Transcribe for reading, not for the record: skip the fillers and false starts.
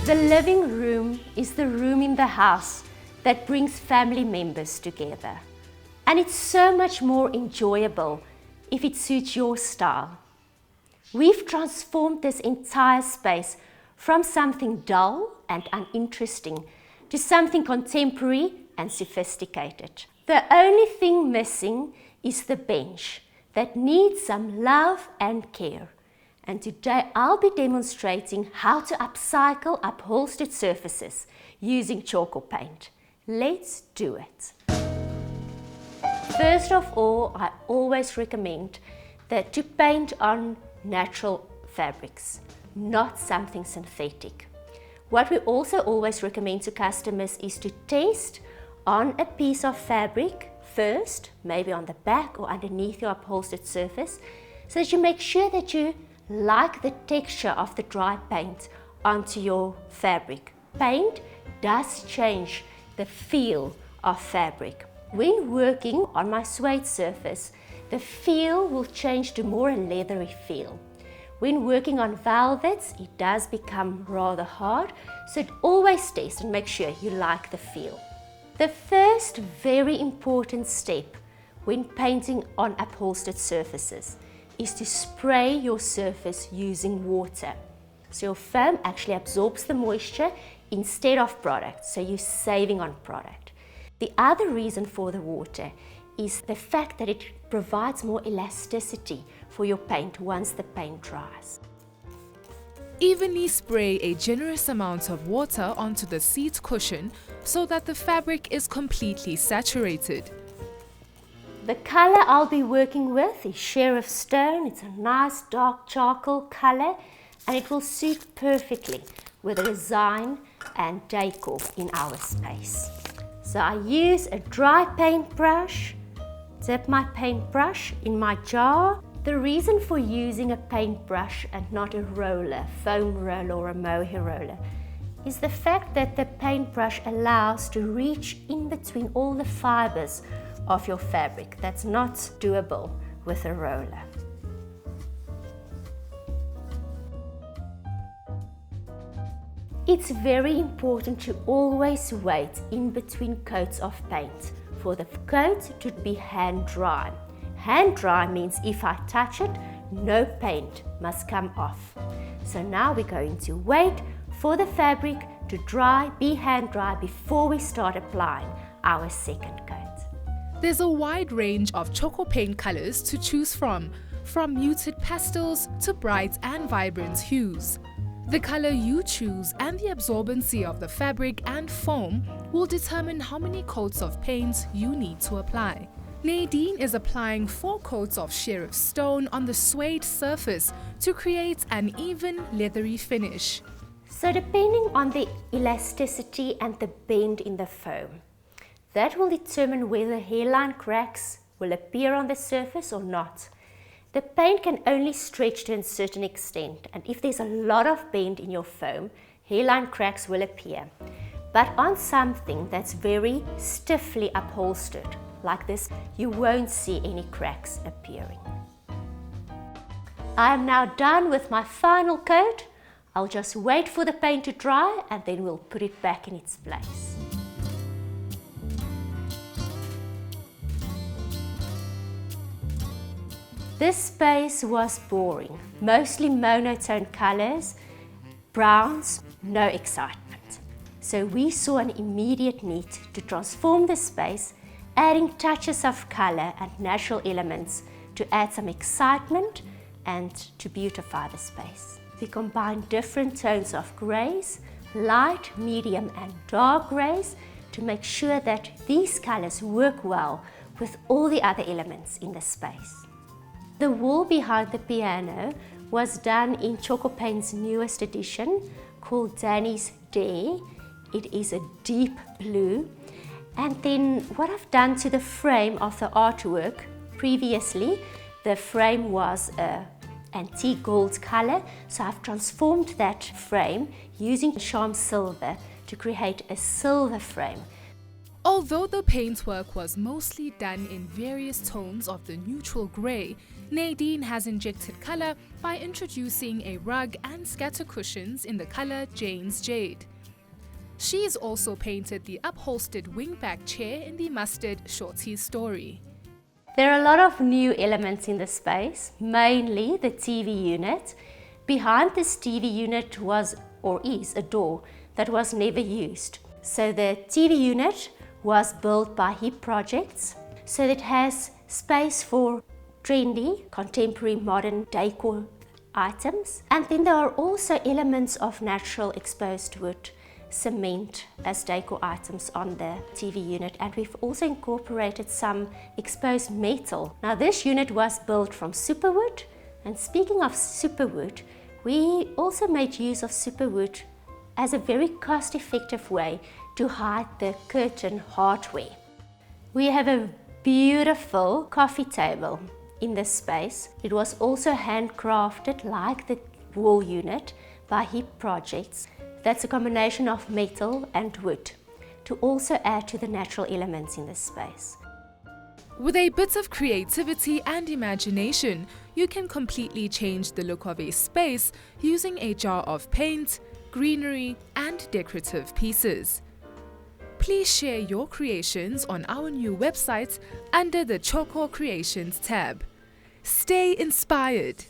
The living room is the room in the house that brings family members together. And it's so much more enjoyable if it suits your style. We've transformed this entire space from something dull and uninteresting to something contemporary and sophisticated. The only thing missing is the bench that needs some love and care. And today I'll be demonstrating how to upcycle upholstered surfaces using charcoal paint. Let's do it. First of all, I always recommend that to paint on natural fabrics, not something synthetic. What we also always recommend to customers is to test on a piece of fabric first, maybe on the back or underneath your upholstered surface, so that you make sure that you like the texture of the dry paint onto your fabric. Paint does change the feel of fabric. When working on my suede surface, the feel will change to more a leathery feel. When working on velvets, it does become rather hard, so always test and make sure you like the feel. The first very important step when painting on upholstered surfaces is to spray your surface using water. So your foam actually absorbs the moisture instead of product, so you're saving on product. The other reason for the water is the fact that it provides more elasticity for your paint once the paint dries. Evenly spray a generous amount of water onto the seat cushion so that the fabric is completely saturated. The color I'll be working with is Sheriff Stone. It's a nice dark charcoal color and it will suit perfectly with the design and decor in our space. So I use a dry paintbrush, dip my paintbrush in my jar. The reason for using a paintbrush and not a roller, foam roller or a mohair roller, is the fact that the paintbrush allows to reach in between all the fibers of your fabric. That's not doable with a roller. It's very important to always wait in between coats of paint for the coat to be hand dry. Hand dry means if I touch it, no paint must come off. So now we're going to wait for the fabric to dry, be hand dry before we start applying our second coat. There's a wide range of charcoal paint colors to choose from muted pastels to bright and vibrant hues. The color you choose and the absorbency of the fabric and foam will determine how many coats of paint you need to apply. Nadine is applying 4 coats of Sheriff Stone on the suede surface to create an even leathery finish. So depending on the elasticity and the bend in the foam, that will determine whether hairline cracks will appear on the surface or not. The paint can only stretch to a certain extent, and if there's a lot of bend in your foam, hairline cracks will appear. But on something that's very stiffly upholstered, like this, you won't see any cracks appearing. I am now done with my final coat. I'll just wait for the paint to dry and then we'll put it back in its place. This space was boring, mostly monotone colors, browns, no excitement. So we saw an immediate need to transform the space, adding touches of color and natural elements to add some excitement and to beautify the space. We combined different tones of grays, light, medium and dark grays to make sure that these colors work well with all the other elements in the space. The wall behind the piano was done in Choco Paint's newest edition called Danny's Dare. It is a deep blue. And then what I've done to the frame of the artwork, previously the frame was an antique gold color, so I've transformed that frame using sham silver to create a silver frame. Although the paintwork was mostly done in various tones of the neutral grey, Nadine has injected colour by introducing a rug and scatter cushions in the colour Jane's Jade. She's also painted the upholstered wingback chair in the mustard Shorty's story. There are a lot of new elements in the space, mainly the TV unit. Behind this TV unit was or is a door that was never used. So the TV unit was built by HIP Projects, so it has space for trendy, contemporary, modern decor items. And then there are also elements of natural exposed wood, cement as decor items on the TV unit, and we've also incorporated some exposed metal. Now this unit was built from superwood, and speaking of superwood, we also made use of superwood as a very cost-effective way to hide the curtain hardware. We have a beautiful coffee table in this space. It was also handcrafted like the wall unit by HIP Projects. That's a combination of metal and wood to also add to the natural elements in this space. With a bit of creativity and imagination, you can completely change the look of a space using a jar of paint, greenery, and decorative pieces. Please share your creations on our new website under the Choco Creations tab. Stay inspired!